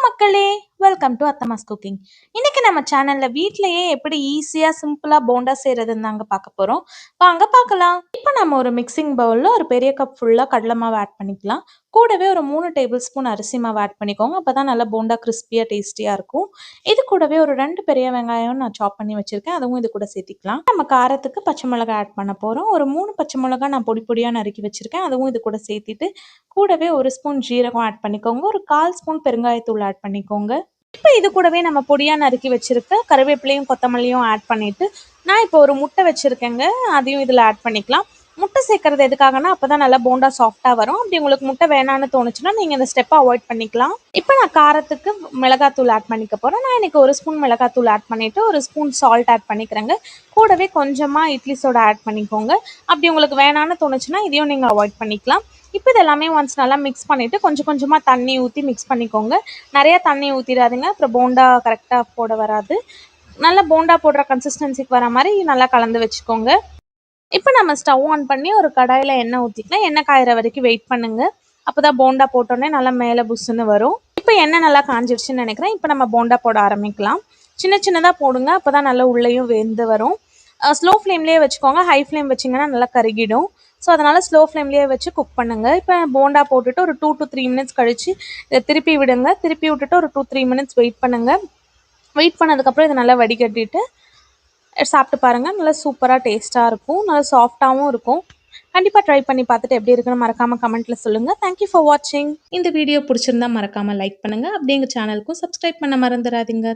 மக்களே, welcome to அத்தமாஸ் cooking. இன்னைக்கு நம்ம சேனல்ல வீட்லயே எப்படி ஈஸியா சிம்பிளா போண்டா செய்யறதுன்னு தாங்க பார்க்க போறோம். வாங்க பார்க்கலாம். இப்போ நம்ம ஒரு மிக்சிங் பவுல்ல ஒரு பெரிய கப் ஃபுல்லா கடலை மாவு ஆட் பண்ணிக்கலாம். கூடவே ஒரு 3 டேபிள் ஸ்பூன் அரிசி மாவு ஆட் பண்ணிக்கோங்க. அப்பதான் நல்லா போண்டா கிறிஸ்பியா டேஸ்டியா இருக்கும். இது கூடவே ஒரு 2 பெரிய வெங்காயம் நான் சாப் பண்ணி வச்சிருக்கேன். அதுவும் இது கூட சேர்த்திக்கலாம். நம்ம காரத்துக்கு பச்சை மிளகாய் ஆட் பண்ண போறோம். ஒரு 3 பச்சை மிளகாய் நான் பொடி பொடியா நறுக்கி வச்சிருக்கேன். அதுவும் இது கூட சேர்த்திட்டு கூடவே ஒரு ஸ்பூன் ஜீரகம் ஆட் பண்ணிக்கோங்க. ஒரு 1/4 ஸ்பூன் பெருங்காயத்தூள் ஆட் பண்ணிக்கோங்க. இப்போ இது கூடவே நம்ம பொடியா நறுக்கி வச்சிருக்க கருவேப்பிலையும் கொத்தமல்லியும் ஆட் பண்ணிட்டு நான் இப்போ ஒரு முட்டை வச்சிருக்கேங்க. அதையும் இதில் ஆட் பண்ணிக்கலாம். முட்டை சேர்க்கறது எதுக்காகனா அப்பதான் நல்லா போண்டா சாஃப்டா வரும். அப்படி உங்களுக்கு முட்டை வேணான்னு தோணுச்சுன்னா நீங்க இந்த ஸ்டெப்பை அவாய்ட் பண்ணிக்கலாம். இப்போ நான் காரத்துக்கு மிளகாத்தூள் ஆட் பண்ணிக்க போறேன். நான் இன்னைக்கு ஒரு ஸ்பூன் மிளகாத்தூள் ஆட் பண்ணிட்டு ஒரு ஸ்பூன் சால்ட் ஆட் பண்ணிக்கிறேங்க. கூடவே கொஞ்சமா இட்லி சோடா ஆட் பண்ணிக்கோங்க. அப்படி உங்களுக்கு வேணான்னு தோணுச்சுன்னா இதையும் நீங்க அவாய்ட் பண்ணிக்கலாம். இப்போ இது எல்லாமே ஒன்ஸ் நல்லா மிக்ஸ் பண்ணிவிட்டு கொஞ்சம் கொஞ்சமாக தண்ணி ஊற்றி மிக்ஸ் பண்ணிக்கோங்க. நிறையா தண்ணி ஊற்றிடாதீங்க, அப்புறம் போண்டா கரெக்டாக போட வராது. நல்லா போண்டா போடுற கன்சிஸ்டன்சிக்கு வர மாதிரி நல்லா கலந்து வச்சுக்கோங்க. இப்போ நம்ம ஸ்டவ் ஆன் பண்ணி ஒரு கடாயில் எண்ணெய் ஊற்றிக்கலாம். எண்ணெய் காயிற வரைக்கும் வெயிட் பண்ணுங்கள். அப்போ தான் போண்டா போட்டோன்னே நல்லா மேலே புஷ்ஷுன்னு வரும். இப்போ எண்ணெய் நல்லா காஞ்சிடுச்சுன்னு நினைக்கிறேன். இப்போ நம்ம போண்டா போட ஆரம்பிக்கலாம். சின்ன சின்னதாக போடுங்க, அப்போ தான் நல்லா உள்ளேயும் வெந்து வரும். ஸ்லோ ஃப்ளேம்லேயே வச்சுக்கோங்க. ஹை ஃப்ளேம் வச்சிங்கன்னா நல்லா கருகிடும். ஸோ அதனால் ஸ்லோ ஃப்ளேம்லேயே வச்சு குக் பண்ணுங்கள். இப்போ போண்டா போட்டுட்டு ஒரு 2 to 3 மினிட்ஸ் கழித்து இதை திருப்பி விடுங்க. திருப்பி விட்டுட்டு ஒரு 2-3 மினிட்ஸ் வெயிட் பண்ணுங்கள். வெயிட் பண்ணதுக்கப்புறம் இதை நல்லா வடிகட்டிட்டு சாப்பிட்டு பாருங்கள். நல்லா சூப்பராக டேஸ்ட்டாக இருக்கும். நல்லா சாஃப்டாகவும் இருக்கும். கண்டிப்பாக ட்ரை பண்ணி பார்த்துட்டு எப்படி இருக்குன்னு மறக்காமல் கமெண்ட்டில் சொல்லுங்கள். தேங்க்யூ ஃபார் வாட்சிங். இந்த வீடியோ பிடிச்சிருந்தா மறக்காமல் லைக் பண்ணுங்கள். அப்படி எங்கள் சேனலுக்கும் சப்ஸ்கிரைப் பண்ண மறந்துடாதீங்க.